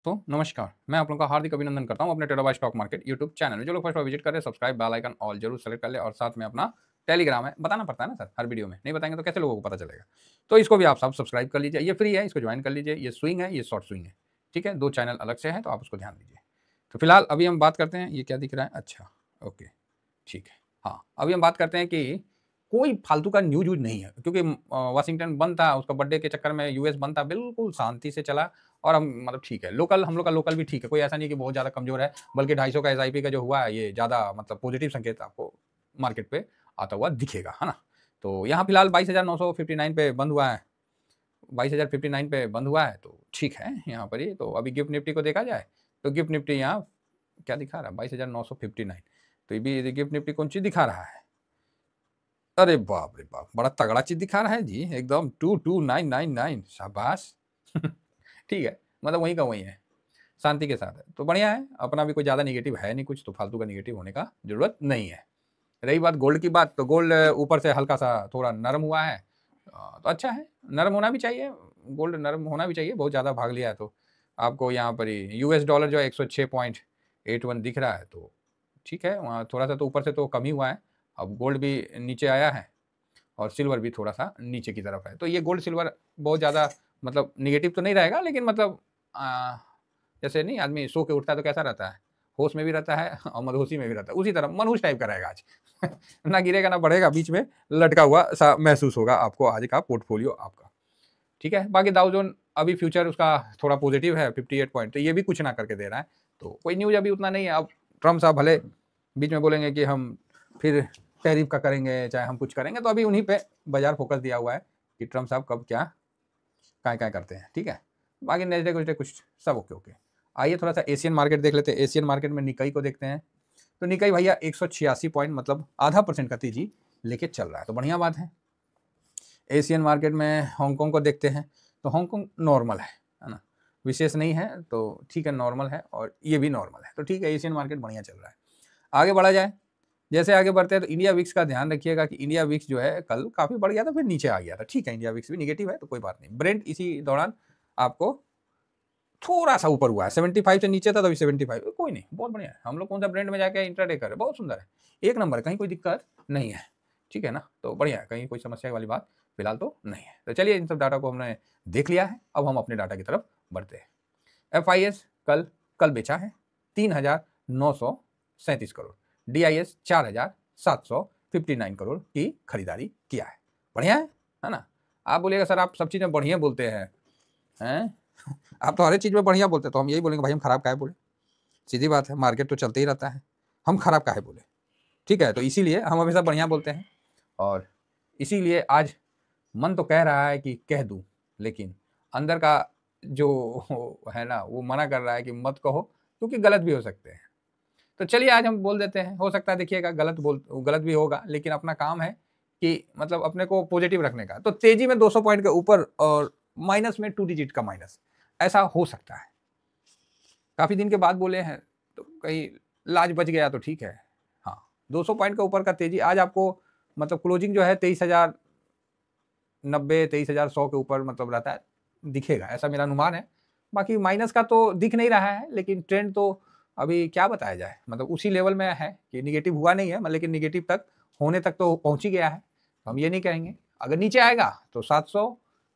दोस्तों नमस्कार, मैं आप लोगों का हार्दिक अभिनंदन करता हूं अपने trader by stock market YouTube channel में। जो लोग फर्स्ट बार विजिट कर रहे हैं सब्सक्राइब बेल आइकन ऑल जरूर सेलेक्ट कर ले और साथ में अपना टेलीग्राम है, बताना पड़ता है ना सर हर वीडियो में, नहीं बताएंगे तो कैसे लोगों को पता चलेगा। तो इसको भी आप सब सब्सक्राइब कर लीजिए, ये फ्री है, इसको ज्वाइन कर लीजिए। ये स्विंग है, ये शॉर्ट स्विंग है, ठीक है, दो चैनल अलग से है तो आप उसको ध्यान दीजिए। तो फिलहाल अभी हम बात करते हैं, ये क्या दिख रहा है, अच्छा ओके ठीक है। हाँ, अभी हम बात करते हैं कि कोई फालतू का न्यूज व्यूज नहीं है, क्योंकि वाशिंगटन बंद था, उसका बर्थडे के चक्कर में यूएस बंद था, बिल्कुल शांति से चला। और हम मतलब ठीक है, लोकल हम लोग का लोकल भी ठीक है, कोई ऐसा नहीं कि बहुत ज़्यादा कमजोर है, बल्कि 250 का एसआईपी का जो हुआ है ये ज़्यादा मतलब पॉजिटिव संकेत आपको मार्केट पे आता हुआ दिखेगा, है ना। तो यहाँ फिलहाल 22,959 पे बंद हुआ है, 22,059 पे बंद हुआ है, तो ठीक है यहाँ पर ही। तो अभी गिफ्ट निफ्टी को देखा जाए तो गिफ्ट निफ्टी यहाँ क्या दिखा रहा है, 22,959। तो ये भी गिफ्ट निफ्टी कौन चीज़ दिखा रहा है, अरे बाप रे बाप, बड़ा तगड़ा चीज दिखा रहा है जी, एकदम 22,999, शाबाश। ठीक है, मतलब वहीं का वहीं है, शांति के साथ है, तो बढ़िया है। अपना भी कोई ज़्यादा निगेटिव है नहीं कुछ, तो फालतू का निगेटिव होने का जरूरत नहीं है। रही बात गोल्ड की बात, तो गोल्ड ऊपर से हल्का सा थोड़ा नरम हुआ है, तो अच्छा है, नरम होना भी चाहिए, गोल्ड नरम होना भी चाहिए। बहुत ज़्यादा भाग लिया है तो आपको यहाँ पर ही यूएस डॉलर जो है 106.81 दिख रहा है, तो ठीक है, वहाँ थोड़ा सा तो ऊपर से तो कम ही हुआ है। अब गोल्ड भी नीचे आया है और सिल्वर भी थोड़ा सा नीचे की तरफ है, तो ये गोल्ड सिल्वर बहुत ज़्यादा मतलब निगेटिव तो नहीं रहेगा, लेकिन मतलब जैसे नहीं आदमी सो के उठता है तो कैसा रहता है, होश में भी रहता है और मदहोशी में भी रहता है, उसी तरह मनहूस टाइप का रहेगा आज। ना गिरेगा ना बढ़ेगा, बीच में लटका हुआ सा महसूस होगा आपको आज का पोर्टफोलियो आपका, ठीक है। बाकी दाउ जोन अभी फ्यूचर उसका थोड़ा पॉजिटिव है 58 पॉइंट, तो ये भी कुछ ना करके दे रहा है, तो कोई न्यूज अभी उतना नहीं है। अब ट्रम्प साहब भले बीच में बोलेंगे कि हम फिर टैरिफ का करेंगे, चाहे हम कुछ करेंगे, तो अभी उन्हीं पे बाजार फोकस दिया हुआ है कि ट्रम्प साहब कब क्या क्या करते हैं, ठीक है। बाकी नेक्स्ट कुछ सब ओके ओके। आइए थोड़ा सा एशियन मार्केट देख लेते हैं। एशियन मार्केट में निकाई को देखते हैं, तो निकाई भैया 186 पॉइंट मतलब आधा % का तेजी लेके चल रहा है, तो बढ़िया बात है। एशियन मार्केट में हांगकांग को देखते हैं, तो हांगकांग नॉर्मल है ना, विशेष नहीं है, तो ठीक है, नॉर्मल है, और ये भी नॉर्मल है, तो ठीक है, एशियन मार्केट बढ़िया चल रहा है। आगे बढ़ा जाए, जैसे आगे बढ़ते हैं तो इंडिया विक्स का ध्यान रखिएगा कि इंडिया विक्स जो है कल काफ़ी बढ़ गया था, फिर नीचे आ गया था, ठीक है, इंडिया विक्स भी निगेटिव है तो कोई बात नहीं। ब्रेंट इसी दौरान आपको थोड़ा सा ऊपर हुआ है, 75 से नीचे था तभी 75, कोई नहीं, बहुत बढ़िया है। हम लोग कौन सा ब्रेंड में जाके इंट्राडे कर रहे हैं, बहुत सुंदर है, एक नंबर, कहीं कोई दिक्कत नहीं है, ठीक है ना, तो बढ़िया है, कहीं कोई समस्या वाली बात फिलहाल तो नहीं है। तो चलिए, इन सब डाटा को हमने देख लिया है, अब हम अपने डाटा की तरफ बढ़ते हैं। FIS कल कल बेचा है 3,937 करोड़, DIS 4,759 करोड़ की खरीदारी किया है, बढ़िया है ना। आप बोलिएगा सर आप सब चीज़ें बढ़िया बोलते हैं आप तो हर एक चीज़ में बढ़िया बोलते हैं, तो हम यही बोलेंगे भाई हम खराब काहे बोले, सीधी बात है, मार्केट तो चलते ही रहता है, हम खराब काहे बोले, ठीक है। तो इसीलिए हम हमेशा बढ़िया बोलते हैं, और इसीलिए आज मन तो कह रहा है कि कह दूं, लेकिन अंदर का जो है ना वो मना कर रहा है कि मत कहो, क्योंकि गलत भी हो सकते हैं। तो चलिए आज हम बोल देते हैं, हो सकता है देखिएगा गलत भी होगा, लेकिन अपना काम है कि मतलब अपने को पॉजिटिव रखने का। तो तेजी में 200 पॉइंट के ऊपर और माइनस में 2 डिजिट का माइनस, ऐसा हो सकता है। काफ़ी दिन के बाद बोले हैं तो कहीं लाज बच गया तो ठीक है। हाँ, 200 पॉइंट के ऊपर का तेजी आज आपको मतलब क्लोजिंग जो है 23,090 23,100 के ऊपर मतलब रहता है, दिखेगा, ऐसा मेरा अनुमान है। बाकी माइनस का तो दिख नहीं रहा है, लेकिन ट्रेंड तो अभी क्या बताया जाए, मतलब उसी लेवल में है कि निगेटिव हुआ नहीं है, लेकिन निगेटिव तक होने तक तो पहुंच ही गया है। तो हम ये नहीं कहेंगे, अगर नीचे आएगा तो 700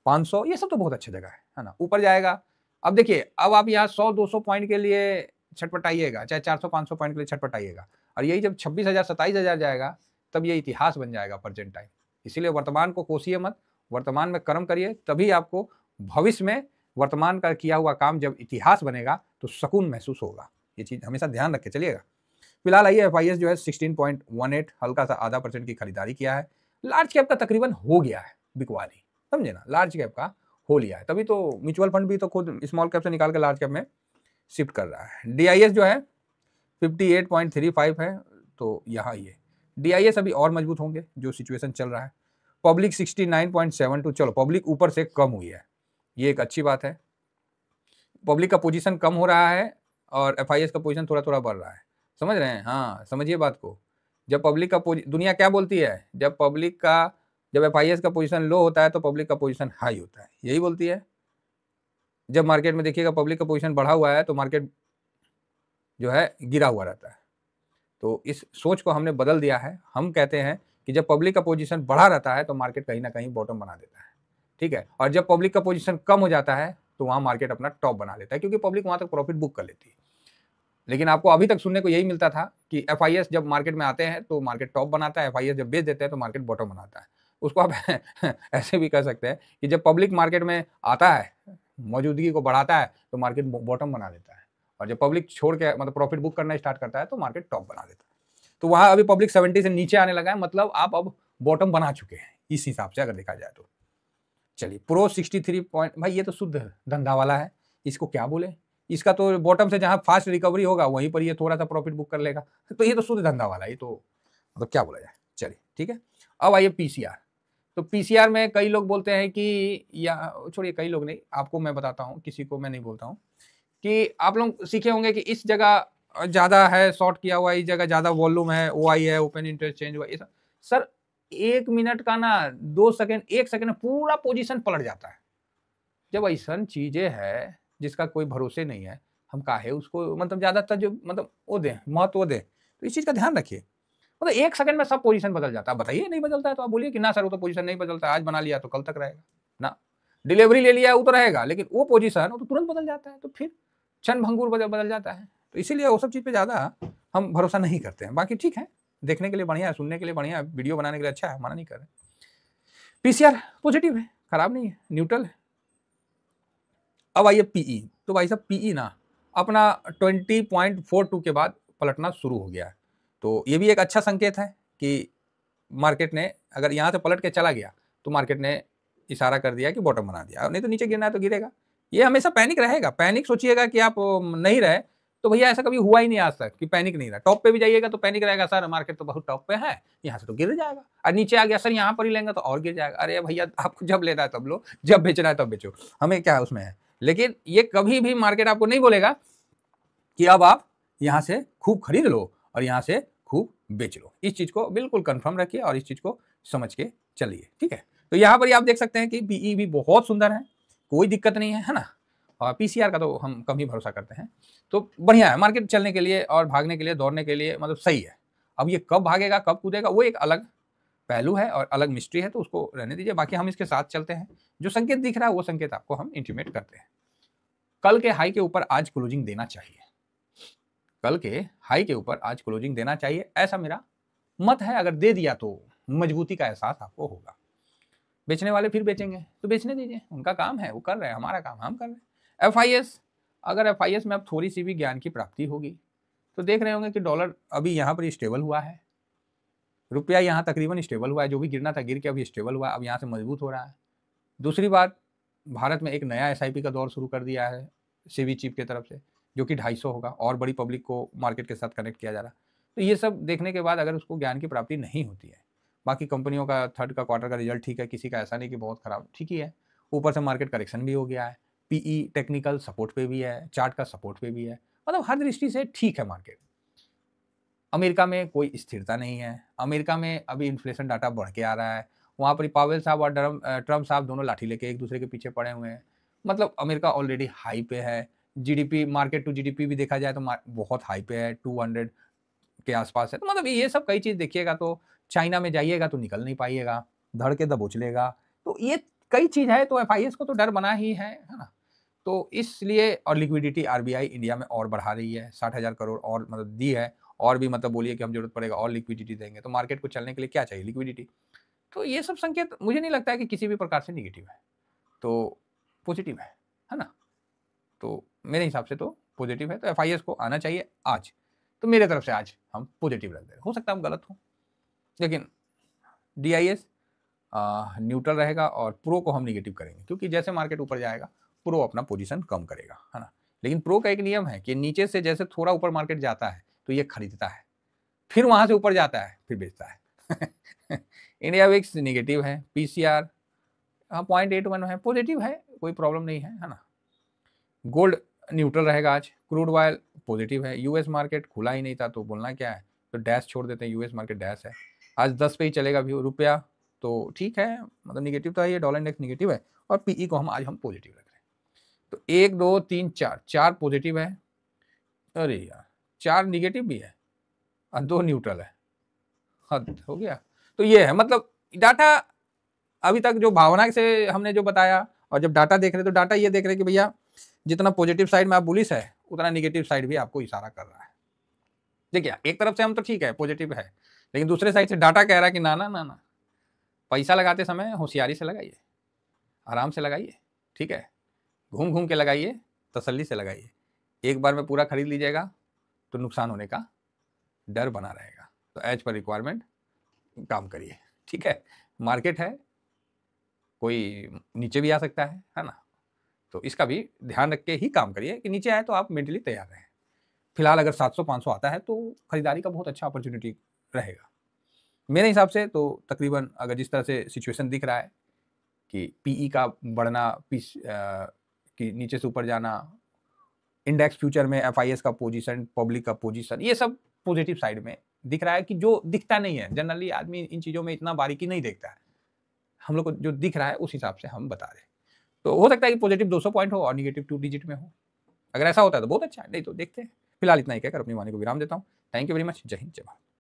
500 ये सब तो बहुत अच्छी जगह है ना, ऊपर जाएगा। अब देखिए, अब आप यहाँ 100-200 पॉइंट के लिए छटपटाइएगा, चाहे 400-500 पॉइंट के लिए छटपटाइएगा, और यही जब 26,000 27,000 जाएगा तब ये इतिहास बन जाएगा प्रेजेंट टाइम। इसीलिए वर्तमान को कोसिए मत, वर्तमान में कर्म करिए, तभी आपको भविष्य में वर्तमान का किया हुआ काम जब इतिहास बनेगा तो सुकून महसूस होगा। ये चीज़ हमेशा ध्यान रख के चलिएगा। फिलहाल आइए, FIS जो है 16.18 हल्का सा आधा % की खरीदारी किया है। लार्ज कैप का तकरीबन हो गया है बिकवाली, समझे ना, लार्ज कैप का हो लिया है, तभी तो म्यूचुअल फंड भी तो खुद स्मॉल कैप से निकाल के लार्ज कैप में शिफ्ट कर रहा है। DIS जो है 58.35 है, तो यहाँ ये DIS अभी और मजबूत होंगे जो सिचुएशन चल रहा है। पब्लिक 69.72, चलो पब्लिक ऊपर से कम हुई है, ये एक अच्छी बात है। पब्लिक का पोजीशन कम हो रहा है और FIS का पोजीशन थोड़ा थोड़ा बढ़ रहा है, समझ रहे हैं, हाँ समझिए बात को। जब पब्लिक का दुनिया क्या बोलती है, जब FIS का पोजीशन लो होता है तो पब्लिक का पोजीशन हाई होता है, यही बोलती है। जब मार्केट में देखिएगा पब्लिक का पोजीशन बढ़ा हुआ है तो मार्केट जो है गिरा हुआ रहता है। तो इस सोच को हमने बदल दिया है। हम कहते हैं कि जब पब्लिक का पोजीशन बढ़ा रहता है तो मार्केट कहीं ना कहीं बॉटम बना देता है, ठीक है। और जब पब्लिक का पोजीशन कम हो जाता है तो वहां मार्केट अपना टॉप बना लेता है, क्योंकि पब्लिक वहां तक प्रॉफिट बुक कर लेती है। लेकिन आपको अभी तक सुनने को यही मिलता था कि एफआईएस जब मार्केट में आते हैं तो मार्केट टॉप बनाता है, एफआईएस जब बेच देते हैं तो मार्केट बॉटम बनाता है। उसको आप ऐसे भी कह सकते हैं कि जब पब्लिक मार्केट में आता है, मौजूदगी को बढ़ाता है, तो मार्केट बॉटम बना देता है, और जब पब्लिक छोड़ के मतलब प्रॉफिट बुक करना स्टार्ट करता है तो मार्केट टॉप बना देता है। तो वहां अभी पब्लिक 70 से नीचे आने लगा है, मतलब आप अब बॉटम बना चुके हैं इस हिसाब से अगर देखा जाए तो। चलिए प्रो 63 पॉइंट, भाई ये तो शुद्ध धंधा वाला है, इसको क्या बोले। इसका तो बॉटम से जहां फास्ट रिकवरी होगा वहीं पर ये थोड़ा सा प्रॉफिट बुक कर लेगा, तो ये तो शुद्ध धंधा वाला है, ये तो मतलब क्या बोला जाए। चलिए ठीक है, अब आइए पीसीआर। तो पीसीआर में कई लोग बोलते हैं कि, या छोड़िए कई लोग नहीं, आपको मैं बताता हूँ, किसी को मैं नहीं बोलता हूँ, कि आप लोग सीखे होंगे कि इस जगह ज्यादा है शॉर्ट किया हुआ, इस जगह ज्यादा वॉल्यूम है, ओआई है, ओपन इंटरेस्ट चेंज हुआ, सर 1 मिनट का ना 2 सेकंड 1 सेकंड में पूरा पोजीशन पलट जाता है। जब ऐसा चीजें है जिसका कोई भरोसे नहीं है, हम काहे उसको मतलब ज्यादातर जो मतलब वो दें, महत्व दें। तो इस चीज का ध्यान रखिए, मतलब 1 सेकंड में सब पोजीशन बदल जाता है। बताइए नहीं बदलता है तो आप बोलिए कि ना सर वो तो पोजीशन नहीं बदलता, आज बना लिया तो कल तक रहेगा ना, डिलीवरी ले लिया वो तो रहेगा, लेकिन वो पोजीशन वो तो तुरंत बदल जाता है, तो फिर क्षण भंगुर बदल जाता है। तो इसीलिए वो सब चीज पे ज्यादा हम भरोसा नहीं करते हैं। बाकी ठीक है, देखने के लिए बढ़िया है, सुनने के लिए बढ़िया है, वीडियो बनाने के लिए अच्छा है, मना नहीं कर रहे। पीसीआर पॉजिटिव है, खराब नहीं है, न्यूट्रल है। अब आइए पीई, तो भाई साहब पीई ना अपना 20.42 के बाद पलटना शुरू हो गया है। तो ये भी एक अच्छा संकेत है कि मार्केट ने अगर यहाँ से पलट के चला गया तो मार्केट ने इशारा कर दिया कि बॉटम बना दिया, नहीं तो नीचे गिरना है तो गिरेगा। ये हमेशा पैनिक रहेगा, पैनिक सोचिएगा कि आप नहीं रहे, तो भैया ऐसा कभी हुआ ही नहीं आज तक कि पैनिक नहीं रहा। टॉप पे भी जाइएगा तो पैनिक रहेगा, सर मार्केट तो बहुत टॉप पे है, यहाँ से तो गिर जाएगा, और नीचे आ गया सर यहाँ पर ही लेंगे तो और गिर जाएगा। अरे भैया आपको जब लेना है तब लो, जब बेचना है तब बेचो, हमें क्या है उसमें है। लेकिन ये कभी भी मार्केट आपको नहीं बोलेगा कि अब आप यहाँ से खूब खरीद लो और यहाँ से खूब बेच लो। इस चीज को बिल्कुल कंफर्म रखिए और इस चीज को समझ के चलिए, ठीक है। तो यहाँ पर आप देख सकते हैं कि पीई भी बहुत सुंदर है, कोई दिक्कत नहीं है ना। और पीसीआर का तो हम कम ही भरोसा करते हैं। तो बढ़िया है मार्केट चलने के लिए और भागने के लिए, दौड़ने के लिए, मतलब सही है। अब ये कब भागेगा कब कूदेगा वो एक अलग पहलू है और अलग मिस्ट्री है, तो उसको रहने दीजिए। बाकी हम इसके साथ चलते हैं, जो संकेत दिख रहा है वो संकेत आपको हम इंटीमेट करते हैं। कल के हाई के ऊपर आज क्लोजिंग देना चाहिए, कल के हाई के ऊपर आज क्लोजिंग देना चाहिए, ऐसा मेरा मत है। अगर दे दिया तो मजबूती का एहसास आपको होगा। बेचने वाले फिर बेचेंगे तो बेचने दीजिए, उनका काम है, वो कर रहे हैं, हमारा काम हम कर रहे हैं। एफआईएस, अगर एफआईएस में अब थोड़ी सी भी ज्ञान की प्राप्ति होगी तो देख रहे होंगे कि डॉलर अभी यहाँ पर स्टेबल हुआ है, रुपया यहाँ तकरीबन स्टेबल हुआ है, जो भी गिरना था गिर के अभी स्टेबल हुआ है, अब यहाँ से मजबूत हो रहा है। दूसरी बात, भारत में एक नया एसआईपी का दौर शुरू कर दिया है सेबी चीफ की तरफ से, जो कि 250 होगा, और बड़ी पब्लिक को मार्केट के साथ कनेक्ट किया जा रहा है। तो ये सब देखने के बाद अगर उसको ज्ञान की प्राप्ति नहीं होती है, बाकी कंपनियों का थर्ड का क्वार्टर का रिजल्ट ठीक है, किसी का ऐसा नहीं कि बहुत खराब, ठीक ही है। ऊपर से मार्केट करेक्शन भी हो गया है, पीई टेक्निकल सपोर्ट पे भी है, चार्ट का सपोर्ट पे भी है, मतलब हर दृष्टि से ठीक है मार्केट। अमेरिका में कोई स्थिरता नहीं है, अमेरिका में अभी इन्फ्लेशन डाटा बढ़ के आ रहा है, वहाँ पर पावेल साहब और ट्रम्प साहब दोनों लाठी लेके एक दूसरे के पीछे पड़े हुए हैं। मतलब अमेरिका ऑलरेडी हाई पे है, जीडीपी मार्केट टू जीडीपी भी देखा जाए तो बहुत हाई पे है, 200 के आसपास है। तो मतलब ये सब कई चीज़ देखिएगा, तो चाइना में जाइएगा तो निकल नहीं पाइएगा, धड़ के दबोच लेगा। तो ये कई चीज़ है, तो एफआईएस को तो डर बना ही है ना। तो इसलिए, और लिक्विडिटी आरबीआई इंडिया में और बढ़ा रही है, 60,000 करोड़ और मतलब दी है, और भी मतलब बोलिए कि हम जरूरत पड़ेगा और लिक्विडिटी देंगे। तो मार्केट को चलने के लिए क्या चाहिए, लिक्विडिटी। तो ये सब संकेत मुझे नहीं लगता है कि किसी भी प्रकार से निगेटिव है, तो पॉजिटिव है ना। तो मेरे हिसाब से तो पॉजिटिव है, तो एफआईएस को आना चाहिए आज। तो मेरे तरफ से आज हम पॉजिटिव रख दे रहे, हो सकता है हम गलत हो, लेकिन डीआईएस न्यूट्रल रहेगा और प्रो को हम निगेटिव करेंगे, क्योंकि जैसे मार्केट ऊपर जाएगा प्रो अपना पोजीशन कम करेगा, है ना। लेकिन प्रो का एक नियम है कि नीचे से जैसे थोड़ा ऊपर मार्केट जाता है तो ये खरीदता है, फिर वहां से ऊपर जाता है फिर बेचता है। इंडिया विक्स निगेटिव है, पीसीआर 0.81 है, पॉजिटिव है, कोई प्रॉब्लम नहीं है ना। गोल्ड न्यूट्रल रहेगा आज, क्रूड ऑयल पॉजिटिव है, यूएस मार्केट खुला ही नहीं था तो बोलना क्या है, तो डैश छोड़ देते हैं, यूएस मार्केट डैश है, आज 10 पे ही चलेगा भी रुपया, तो ठीक है, मतलब निगेटिव तो है ये, डॉलर इंडेक्स निगेटिव है, और पीई को हम आज हम पॉजिटिव रख रहे हैं। तो 1 2 3 4 4 पॉजिटिव है, अरे यार 4 निगेटिव भी है और 2 न्यूट्रल है, हद हो गया। तो ये है मतलब डाटा अभी तक जो भावना से हमने जो बताया, और जब डाटा देख रहे तो डाटा ये देख रहे कि भैया जितना पॉजिटिव साइड में आप बुलिश है उतना निगेटिव साइड भी आपको इशारा कर रहा है। देखिए एक तरफ से हम तो ठीक है पॉजिटिव है, लेकिन दूसरे साइड से डाटा कह रहा है कि ना ना ना ना, पैसा लगाते समय होशियारी से लगाइए, आराम से लगाइए, ठीक है, घूम घूम के लगाइए, तसल्ली से लगाइए। एक बार में पूरा खरीद लीजिएगा तो नुकसान होने का डर बना रहेगा। तो एज पर रिक्वायरमेंट काम करिए, ठीक है। मार्केट है, कोई नीचे भी आ सकता है ना, तो इसका भी ध्यान रख के ही काम करिए कि नीचे आए तो आप मेंटली तैयार रहें। फिलहाल अगर 700-500 आता है तो खरीदारी का बहुत अच्छा अपॉर्चुनिटी रहेगा मेरे हिसाब से। तो तकरीबन अगर जिस तरह से सिचुएशन दिख रहा है कि पीई का बढ़ना, कि नीचे से ऊपर जाना, इंडेक्स फ्यूचर में एफआईएस का पोजीशन, पब्लिक का पोजीशन, ये सब पॉजिटिव साइड में दिख रहा है कि जो दिखता नहीं है जनरली आदमी इन चीज़ों में इतना बारीकी नहीं देखता है, हम लोग को जो दिख रहा है उस हिसाब से हम बता रहे हैं। तो हो सकता है कि पॉजिटिव 200 पॉइंट हो और निगेटिव 2 डिजिट में हो। अगर ऐसा होता है तो बहुत अच्छा है, नहीं तो देखते हैं। फिलहाल इतना ही कहकर अपनी वाणी को विराम देता हूँ। Thank you very much. जय हिंद, जय भारत।